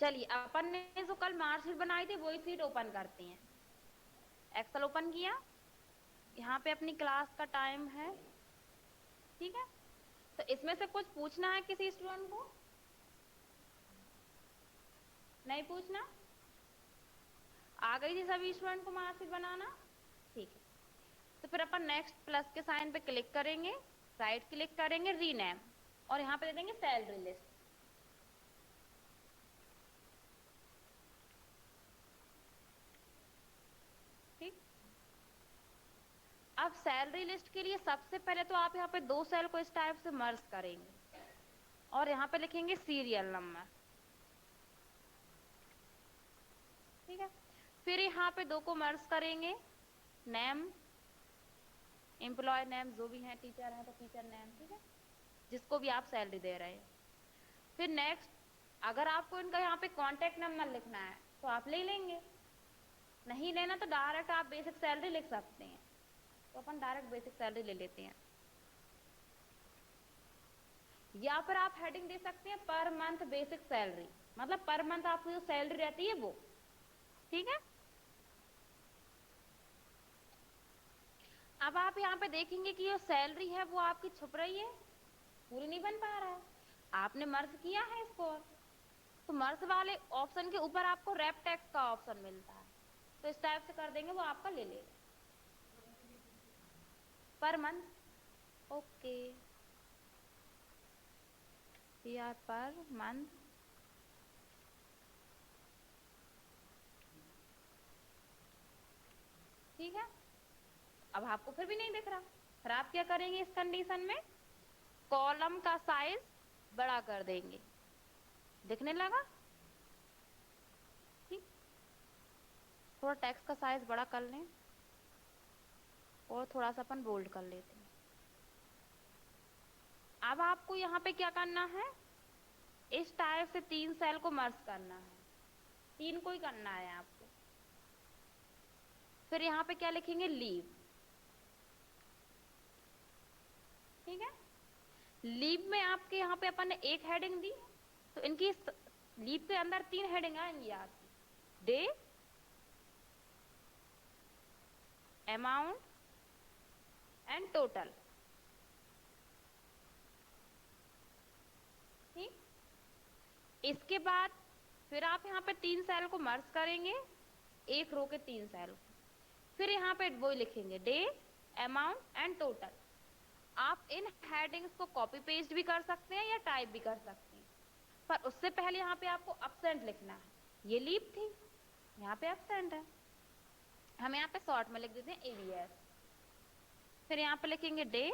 चलिए अपन ने जो कल मार्कशीट बनाई थी वही शीट ओपन करते हैं। एक्सेल ओपन किया, यहाँ पे अपनी क्लास का टाइम है, ठीक है। तो इसमें से कुछ पूछना है किसी स्टूडेंट को? नहीं पूछना? आ गई थी सभी स्टूडेंट को मार्कशीट बनाना? ठीक है। तो फिर अपन नेक्स्ट प्लस के साइन पे क्लिक करेंगे, राइट क्लिक करेंगे, रीनेम, और यहाँ पे दे देंगे सैलरी लिस्ट। ठीक। अब सैलरी लिस्ट के लिए सबसे पहले तो आप यहाँ पे दो सेल को इस टाइप से मर्ज करेंगे और यहाँ पे लिखेंगे सीरियल नंबर, ठीक है। फिर यहाँ पे दो को मर्ज करेंगे, नेम, एम्प्लॉय नेम, जो भी है, टीचर है तो टीचर नेम, ठीक है, जिसको भी आप सैलरी दे रहे हैं। फिर नेक्स्ट, अगर आपको इनका यहाँ पे कॉन्टेक्ट नंबर लिखना है तो आप ले लेंगे, नहीं लेना तो डायरेक्ट आप बेसिक सैलरी लिख सकते हैं। तो अपन डायरेक्ट बेसिक सैलरी ले लेते हैं, या फिर आप हेडिंग दे सकते हैं पर मंथ बेसिक सैलरी, मतलब पर मंथ आपकी जो सैलरी रहती है वो, ठीक है। अब आप यहाँ पे देखेंगे कि जो सैलरी है वो आपकी छुप रही है, पूरी नहीं बन पा रहा है, आपने मर्ज किया है इसको, तो मर्ज वाले ऑप्शन के ऊपर आपको रैप टेक्स्ट का ऑप्शन मिलता है, तो इस टाइप से कर देंगे, वो आपका ले लेगा पर मंथ। ओके, या पर मंथ, ठीक है। अब आपको फिर भी नहीं दिख रहा, फिर आप क्या करेंगे इस कंडीशन में? कॉलम का साइज बड़ा कर देंगे, दिखने लगा, ठीक। थोड़ा टेक्स्ट का साइज बड़ा कर लें और थोड़ा सा अपन बोल्ड कर लेते हैं। अब आपको यहाँ पे क्या करना है, इस टाइप से तीन सेल को मर्ज करना है, तीन को ही करना है आपको। फिर यहाँ पे क्या लिखेंगे, लीव, ठीक है। लीव में आपके यहाँ पे अपन ने एक हेडिंग दी, तो इनकी लीव के अंदर तीन हेडिंग आएंगी आपकी, डे, अमाउंट एंड टोटल, ठीक। इसके बाद फिर आप यहाँ पे तीन सेल को मर्ज करेंगे, एक रो के तीन सेल को, फिर यहाँ पे वो लिखेंगे डे, अमाउंट एंड टोटल। आप इन हेडिंग्स को कॉपी पेस्ट भी कर सकते हैं या टाइप भी कर सकते हैं, पर उससे पहले यहाँ पे आपको एब्सेंट लिखना है, ये लीव थी, यहाँ पे एब्सेंट है, हम यहाँ पे शॉर्ट में लिख देते हैं एबीएस। फिर यहाँ पे लिखेंगे डे,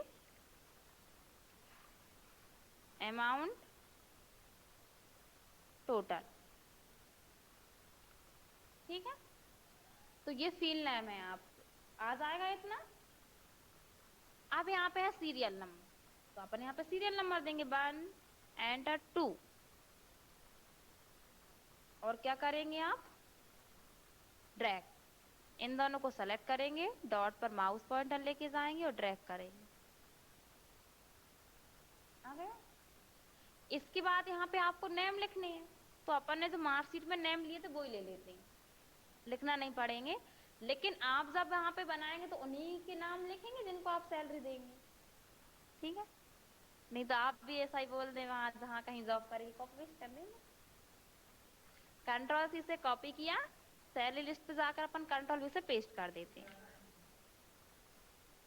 अमाउंट, टोटल, ठीक है। तो ये फील्ड नेम है, आपको आ जाएगा इतना। अब यहाँ पे है सीरियल नंबर, तो अपन यहाँ पे सीरियल नंबर देंगे 1, एंटर 2, और क्या करेंगे आप, ड्रैग, इन दोनों को सेलेक्ट करेंगे, डॉट पर माउस पॉइंटर लेके जाएंगे और ड्रैग करेंगे, आ गया। इसके बाद यहाँ पे आपको नेम लिखने हैं, तो अपन ने जो मार्कशीट में नेम लिए थे वो ही ले लेते हैं, लिखना नहीं पड़ेंगे। लेकिन आप जब यहाँ पे बनाएंगे तो उन्हीं के नाम लिखेंगे जिनको आप सैलरी देंगे, ठीक है। नहीं तो आप भी ऐसा ही बोल दे, वहां जहाँ कहीं जॉब करेंगे कॉपी पेस्ट कर देंगे। कंट्रोल सी से कॉपी किया, सैलरी लिस्ट पे जाकर अपन कंट्रोल वी से पेस्ट कर देते हैं,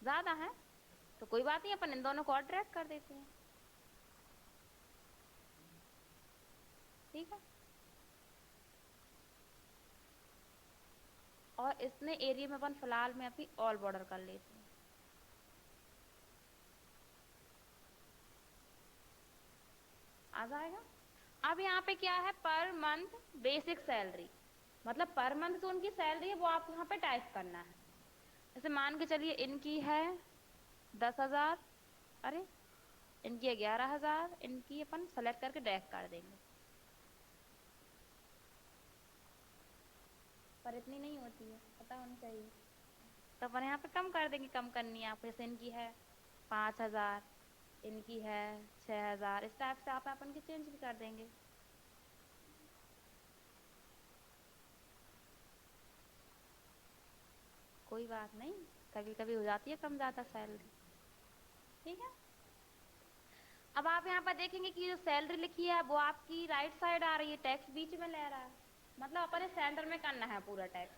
ज्यादा है तो कोई बात नहीं, अपन इन दोनों को और ड्रैग कर देते हैं, ठीक है। और इसने एरिया में अपन फिलहाल में अभी ऑल बॉर्डर कर लेते हैं, आ जाएगा। अब यहाँ पे क्या है, पर मंथ बेसिक सैलरी, मतलब पर मंथ जो उनकी सैलरी है वो आप यहाँ पे टाइप करना है। जैसे मान के चलिए इनकी है 10,000, अरे इनकी है 11,000, इनकी अपन सेलेक्ट करके ड्रैग कर देंगे, पर इतनी नहीं होती है, पता होनी चाहिए, तो अपन यहाँ पे कम कर देंगे, कम करनी है आपको, जैसे इनकी है 5,000, इनकी है 6,000, इस टाइप से आप अपन की चेंज भी कर देंगे, कोई बात नहीं, कभी कभी हो जाती है कम ज्यादा सैलरी। ठीक है, अब आप यहाँ पर देखेंगे कि जो सैलरी लिखी है वो आपकी राइट साइड आ रही है, टैक्स बीच में ले रहा है, मतलब अपने सेंटर में करना है पूरा टैक्स।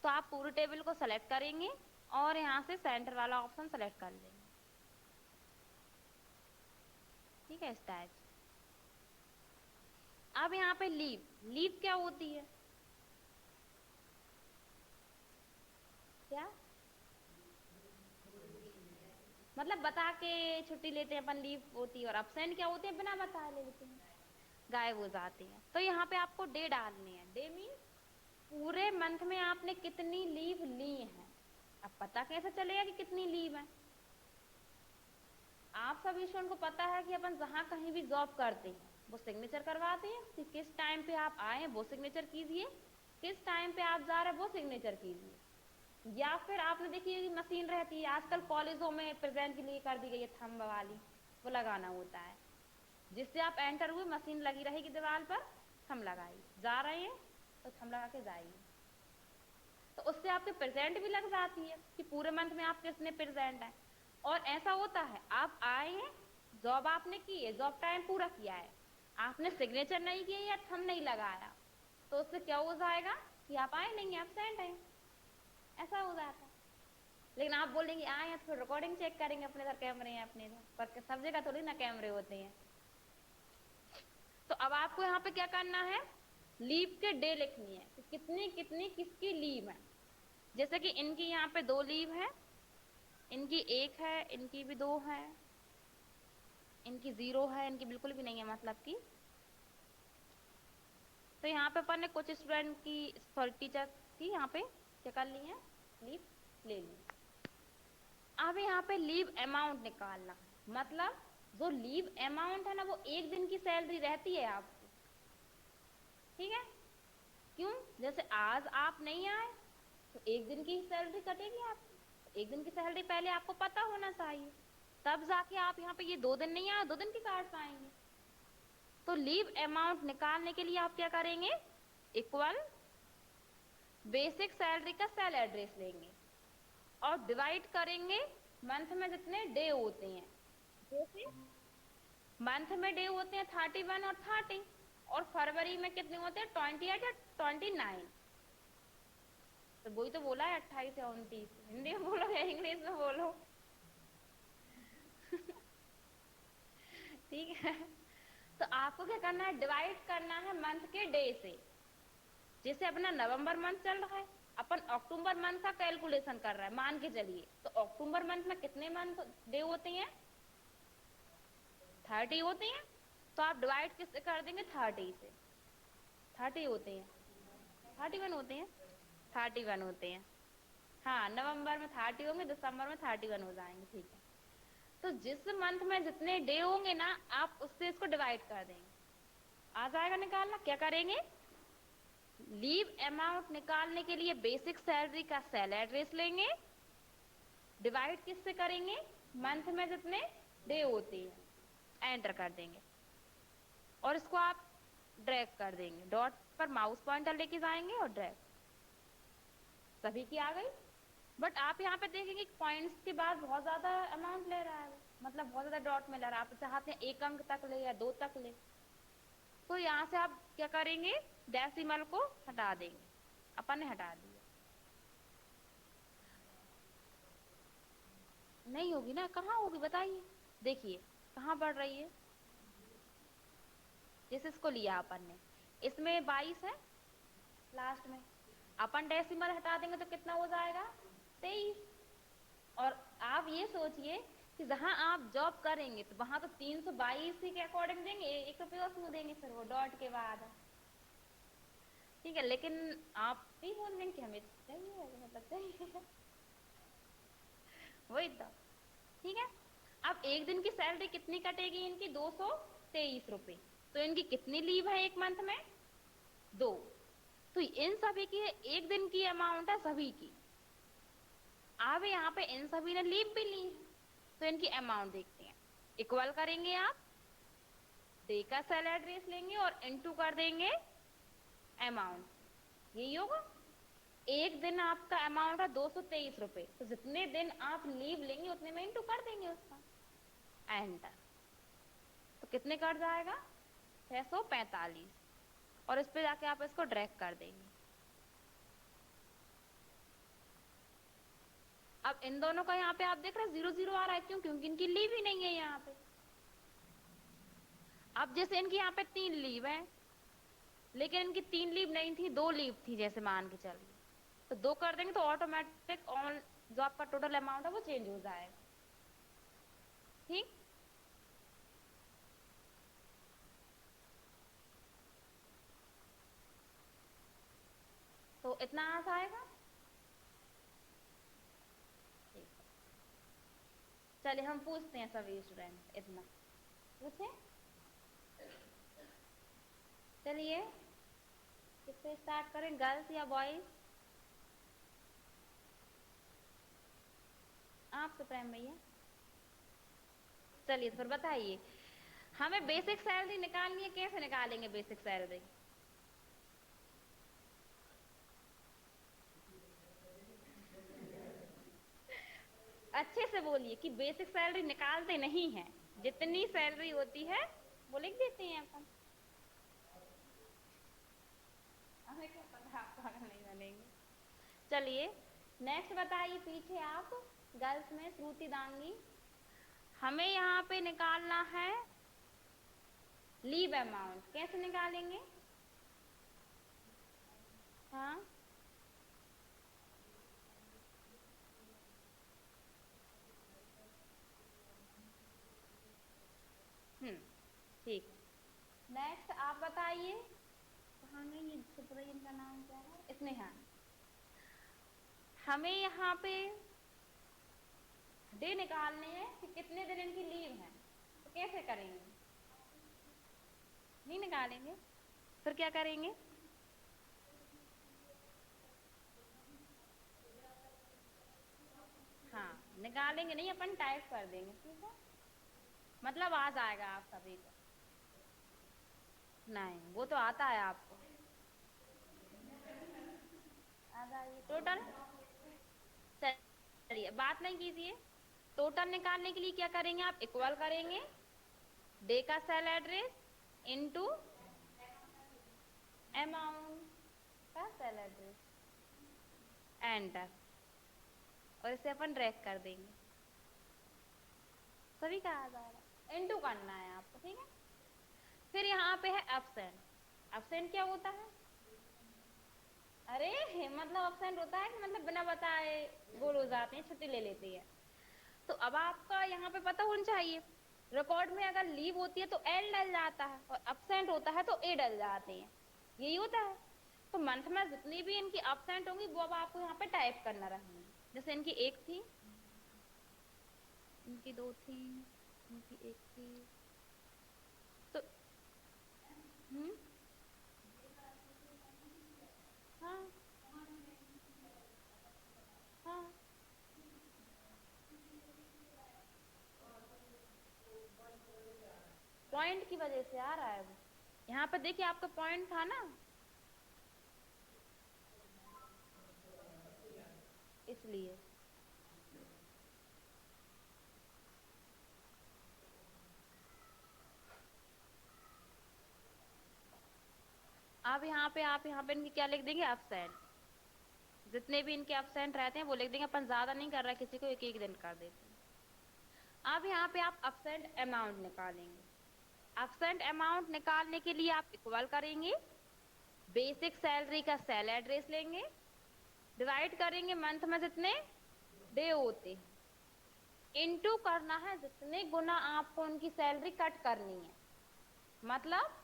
तो आप पूरे टेबल को सेलेक्ट करेंगे और यहाँ से सेंटर वाला ऑप्शन सेलेक्ट कर लेंगे। ठीक है, इस टाइप से। अब यहाँ पे लीव, लीव क्या होती है? क्या मतलब बता के छुट्टी लेते हैं अपन, लीव होती है। और अब्सेंट क्या होते हैं? बिना बताए ले लेते हैं, गायब हो जाते हैं। तो यहाँ पे आपको डे डालनी है। डे मीन पूरे मंथ में आपने कितनी लीव ली है। अब पता कैसे चलेगा कि कितनी लीव है? आप सभी स्टूडेंट को पता है कि अपन जहां कहीं भी जॉब करते हैं वो सिग्नेचर करवाते हैं कि किस टाइम पे आप आए हैं वो सिग्नेचर कीजिए, किस टाइम पे आप जा रहे हैं वो सिग्नेचर कीजिए। या फिर आपने देखिए मशीन रहती है आजकल कॉलेजों में प्रेजेंट के लिए कर दी गई है, थंब वाली, वो लगाना होता है। जिससे आप एंटर हुए मशीन लगी रहेगी दीवार पर, थंब लगाइए, जा रहे हैं तो थंब लगा के जाइए। तो उससे आपके प्रेजेंट भी लग जाती है कि पूरे मंथ में आप किसने प्रेजेंट है। और ऐसा होता है आप आए हैं, जॉब आपने की है, जॉब टाइम पूरा किया है, आपने सिग्नेचर नहीं किया या थंब नहीं लगाया, तो उससे क्या हो जाएगा कि आप आए नहीं, एब्सेंट हैं, ऐसा हो जाता है। लेकिन आप बोलेंगे आए हैं तो फिर रिकॉर्डिंग चेक करेंगे, अपने इधर कैमरे हैं, अपने इधर पर सब जगह थोड़ी ना कैमरे होते हैं। तो अब आपको यहाँ पे क्या करना है, लीव के डे लिखनी है कि कितनी कितनी किसकी लीव है। जैसे कि इनकी यहाँ पे 2 लीव है, इनकी 1 है, इनकी भी 2 है, इनकी 0 है, इनकी बिल्कुल भी नहीं है मतलब की। तो यहाँ पे अपन ने कुछ स्टूडेंट की, सॉरी टीचर की यहाँ पे क्या कर ली है, लीव ले ली। अब यहाँ पे लीव अमाउंट निकालना है, मतलब जो लीव अमाउंट है ना वो 1 दिन की सैलरी रहती है आपकी। ठीक है, क्यों? जैसे आज आप नहीं आए तो 1 दिन की सैलरी कटेगी आपकी, तो 1 दिन की सैलरी पहले आपको पता होना चाहिए, तब जाके आप यहाँ पे ये 2 दिन नहीं आए 2 दिन की काट पाएंगे। तो लीव अमाउंट निकालने के लिए आप क्या करेंगे, इक्वल बेसिक सैलरी का सेल एड्रेस लेंगे और डिवाइड करेंगे मंथ में जितने डे होते हैं। जैसे मंथ में डे होते हैं 31 और 30, और फरवरी में कितने होते हैं 28 या 29। तो वही तो बोला है 28 या 29, हिंदी में बोलो या इंग्लिश में बोलो। ठीक है, तो आपको क्या करना है, डिवाइड करना है मंथ के डे से। जैसे अपना नवंबर मंथ चल रहा है, अपन अक्टूबर मंथ का कैलकुलेशन कर रहा है मान के चलिए, तो अक्टूबर मंथ में कितने मंथ डे होते हैं, 30 होते हैं। तो आप डिवाइड किससे कर देंगे, 30 से। 30 होते हैं, 31 होते हैं, 31 होते हैं। हाँ, नवंबर में 30 होंगे, दिसंबर में 31 हो जाएंगे। ठीक है, तो जिस मंथ में जितने डे होंगे ना आप उससे इसको डिवाइड कर देंगे, आ जाएगा निकालना। क्या करेंगे, लीव अमाउंट निकालने के लिए बेसिक सैलरी का सेल एड्रेस लेंगे, डिवाइड किससे करेंगे, मंथ में जितने डे होते हैं, एंटर कर देंगे और इसको आप ड्रैग कर देंगे, डॉट पर माउस पॉइंटर लेके जाएंगे और ड्रैग, सभी की आ गई। बट आप यहाँ पे देखेंगे पॉइंट्स के बाद बहुत ज्यादा अमाउंट ले रहा है वो, मतलब बहुत ज्यादा डॉट में ले रहा है। आप चाहते हैं 1 अंक तक ले या 2 तक ले, तो यहाँ से आप क्या करेंगे, डेसिमल को हटा देंगे। अपन ने हटा दिया, नहीं होगी ना, कहाँ होगी बताइए, देखिए कहाँ बढ़ रही है। जैसे इसको लिया अपन ने, इसमें 22 है लास्ट में, अपन डेसिमल हटा देंगे तो कितना हो जाएगा, 23। और आप ये सोचिए कि जहां आप जॉब करेंगे तो वहां तो 322 ही के अकॉर्डिंग देंगे, 1 रुपये और क्यों देंगे फिर वो डॉट के बाद। ठीक है, लेकिन आप भी बोल रहे हैं कि हमें चाहिए, मतलब चाहिए। वही तो। ठीक है, अब 1 दिन की सैलरी कितनी कटेगी इनकी, 223 रुपए। तो इनकी कितनी लीव है 1 मंथ में, 2। तो इन सभी की 1 दिन की अमाउंट है सभी की। अब यहाँ पे इन सभी ने लीव भी ली है, तो इनकी अमाउंट देखते हैं। इक्वल करेंगे आप, डे का सेल एड्रेस लेंगे और इनटू कर देंगे अमाउंट, यही होगा। एक दिन आपका अमाउंट है 223 रुपए, तो जितने दिन आप लीव लेंगे उतने में इंटू कर देंगे उसका, एंटर। तो कितने कट जाएगा, 645, और इस पे जाके आप इसको ड्रैग कर देंगे। अब इन दोनों का यहाँ पे आप देख रहे हैं 0 0 आ रहा है, क्यों, क्योंकि इनकी लीव ही नहीं है यहाँ पे। अब जैसे इनकी यहाँ पे 3 लीव है, लेकिन इनकी 3 लीव नहीं थी, 2 लीव थी, जैसे मान के चलिए, तो 2 कर देंगे तो ऑटोमेटिक ऑन जो आपका टोटल अमाउंट है वो चेंज हो जाएगा। ठीक, तो इतना आ जाएगा। ठीक, चलिए हम पूछते हैं सभी स्टूडेंट, इतना पूछे। चलिए किससे स्टार्ट करें, गर्ल्स या बॉयज? आपसे प्रेम भैया। चलिए तो फिर बताइए, हमें बेसिक सैलरी निकालनी है, कैसे निकालेंगे बेसिक सैलरी? अच्छे से बोलिए कि बेसिक सैलरी निकालते नहीं है, जितनी सैलरी होती है वो लिख देते हैं अपन। हमें क्या पता आप पागल नहीं बनेंगे। चलिए नेक्स्ट बताइए, पीछे आप गर्ल्स में श्रुति दांगी, हमें यहाँ पे निकालना है लीव अमाउंट, कैसे निकालेंगे? हाँ, ठीक। नेक्स्ट आप बताइए, कहाँ गई ये छुप रही, इनका नाम क्या है, स्नेहा। हमें यहाँ पे डे निकालने हैं कि कितने दिन इनकी लीव है, तो कैसे करेंगे? नहीं निकालेंगे, फिर क्या करेंगे? हाँ, निकालेंगे नहीं, अपन टाइप कर देंगे, ठीक है, मतलब आ जाएगा आप सभी को। नहीं, वो तो आता है आपको, आ जाइए टोटल। चलिए बात नहीं कीजिए, टोटल निकालने के लिए क्या करेंगे आप, इक्वल करेंगे डे का सेल एड्रेस इनटू अमाउंट का सेल एड्रेस, एंटर, और इसे अपन ड्रैग कर देंगे, सभी का आ जाएगा, इनटू करना है आपको, ठीक है। फिर यहाँ पे है एब्सेंट, एब्सेंट क्या होता है? अरे मतलब एब्सेंट होता है कि मतलब बिना बताए गोल हो जाते हैं, छुट्टी ले लेती है। तो अब आपका यहाँ पे पता होना चाहिए, रिकॉर्ड में अगर लीव होती है तो एल डल जाता है, और एब्सेंट होता है तो ए डल जाते हैं, यही होता है। तो मंथ में जितनी भी इनकी एब्सेंट होंगी वो अब आपको यहाँ पे टाइप करना रहेंगे, जैसे इनकी एक थी, इनकी दो थी, इनकी एक थी, तो हाँ हाँ, पॉइंट की वजह से आ रहा है वो, यहाँ पे देखिए आपका पॉइंट था ना, इसलिए। अब यहाँ पे आप यहाँ पे इनकी क्या लिख देंगे, एब्सेंट, जितने भी इनके एब्सेंट रहते हैं वो लिख देंगे, अपन ज्यादा नहीं कर रहा है, किसी को एक एक दिन कर देते हैं। अब यहाँ पे आप एब्सेंट अमाउंट निकालेंगे, एब्सेंट अमाउंट निकालने के लिए आप इक्वल करेंगे बेसिक सैलरी का सेल एड्रेस लेंगे, डिवाइड करेंगे मंथ में जितने डे होते हैं, इनटू करना है जितने गुना आपको उनकी सैलरी कट करनी है, मतलब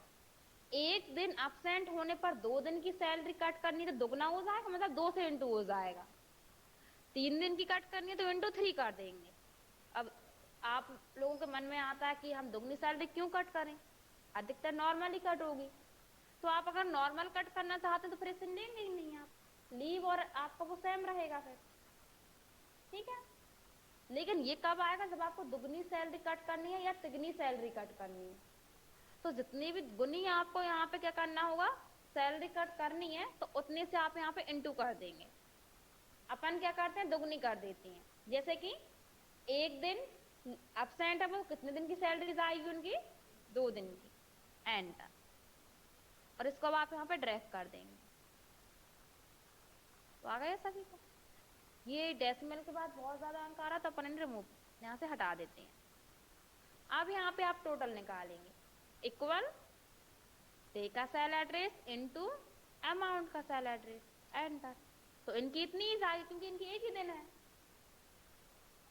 एक दिन एब्सेंट होने पर 2 दिन की सैलरी कट करनी है तो दुगना हो जाएगा, मतलब 2 से इंटू हो जाएगा। 3 दिन की कट करनी है तो इंटू 3 कर देंगे। अब आप लोगों के मन में आता है कि हम दुगनी सैलरी क्यों कट करें, अधिकतर नॉर्मल ही कट होगी, तो आप अगर नॉर्मल कट करना चाहते तो फिर इसे लेंगे ही नहीं, आप लीव और आपका वो सेम रहेगा फिर, ठीक है। लेकिन ये कब आएगा, जब आपको दुगनी सैलरी कट करनी है या तिगनी सैलरी कट करनी है, तो जितनी भी गुनी आपको यहाँ पे क्या करना होगा, सैलरी कट करनी है तो उतने से आप यहाँ पे इंटू कर देंगे। अपन क्या करते हैं, दुगनी कर देती हैं। जैसे कि एक दिन absent है, वो कितने दिन की सैलरी आएगी उनकी, 2 दिन की, एंटर। और इसको अब आप यहाँ पे ड्रैग कर देंगे। तो आ गया सभी को। ये डेसिमल के बाद बहुत ज्यादा अंक आ रहा तो अपन रिमूव यहाँ से हटा देते हैं। अब यहाँ पे आप टोटल निकालेंगे, इक्वल डे का सेल एड्रेस इनटू अमाउंट का सेल एड्रेस, एंटर। तो इनकी इतनी ही आएगी क्योंकि इनकी एक ही दिन है,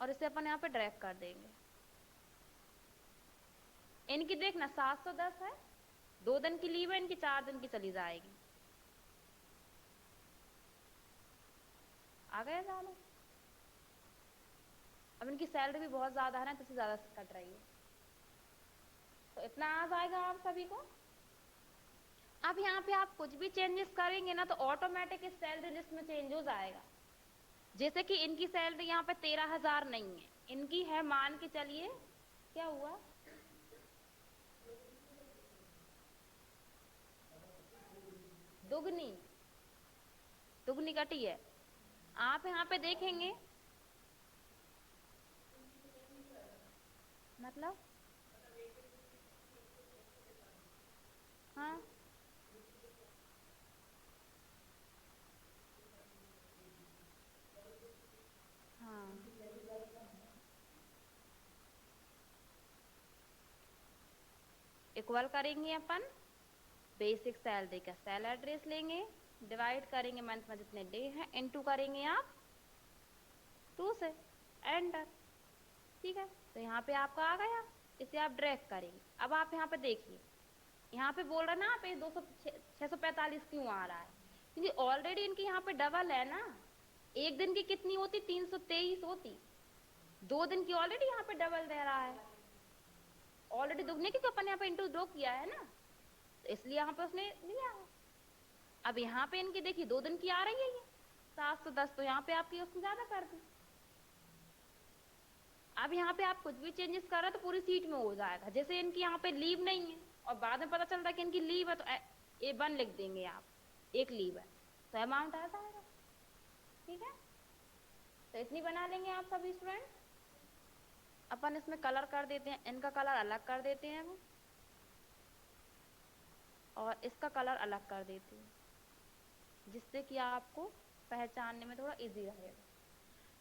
और इसे अपन यहाँ पे ड्रैग कर देंगे। इनकी देखना 710 है, 2 दिन की लीव है इनकी, 4 दिन की चली जाएगी। आ गया ज्यादा। अब इनकी सैलरी भी बहुत ज्यादा है ना, तो ज्यादा कट रही है, तो इतना आ जाएगा आप सभी को। अब यहाँ पे आप कुछ भी चेंजेस करेंगे ना तो ऑटोमेटिक इस सैलरी लिस्ट में चेंज हो जाएगा। जैसे कि इनकी सैलरी यहाँ पे 13,000 नहीं है, इनकी है, मान के चलिए, क्या हुआ, दुगनी, दुगनी कटी है। आप यहाँ पे देखेंगे, मतलब हाँ, हाँ, इक्वल करेंगे अपन, बेसिक सैलरी का सेल एड्रेस लेंगे, डिवाइड करेंगे मंथ में जितने डे हैं, इनटू करेंगे आप 2 से, एंटर। ठीक है, तो यहाँ पे आपका आ गया, इसे आप ड्रैग करेंगे। अब आप यहाँ पे देखिए, यहाँ पे बोल रहे ना आप 645 क्यों आ रहा है, क्योंकि ऑलरेडी इनकी यहाँ पे डबल है ना। एक दिन की कितनी होती, 323 होती, 2 दिन की ऑलरेडी यहाँ पे डबल दे रहा है, ऑलरेडी दुगने की, तो अपन यहाँ पे इंटू 2 किया है ना, तो इसलिए यहाँ पे उसने लिया है। अब यहाँ पे इनकी देखिए 2 दिन की आ रही है ये 710, तो यहाँ पे आपकी उसने ज्यादा कर दी। अब यहाँ पे आप कुछ भी चेंजेस कर रहे हैं तो पूरी सीट में हो जाएगा। जैसे इनकी यहाँ पे लीव नहीं है और बाद में पता चलता है कि इनकी लीव है, तो A1 लिख देंगे आप, एक लीव है, तो अमाउंट आ जाएगा। ठीक है, तो इतनी बना लेंगे आप सभी स्टूडेंट। अपन इसमें कलर कर देते हैं, इनका कलर अलग कर देते हैं हम, और इसका कलर अलग कर देते हैं, जिससे कि आपको पहचानने में थोड़ा इजी रहेगा।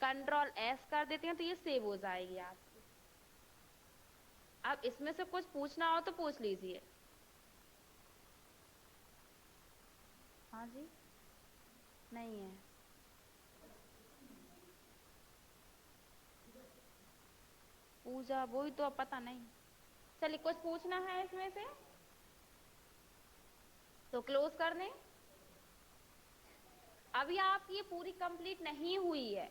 कंट्रोल S कर देते हैं तो ये सेव हो जाएगी आपकी। अब इसमें से कुछ पूछना हो तो पूछ लीजिए। हाँ जी, नहीं है, पूजा वही तो, अब पता नहीं। चलिए, कुछ पूछना है इसमें से तो क्लोज कर दें। अभी आपकी ये पूरी कंप्लीट नहीं हुई है,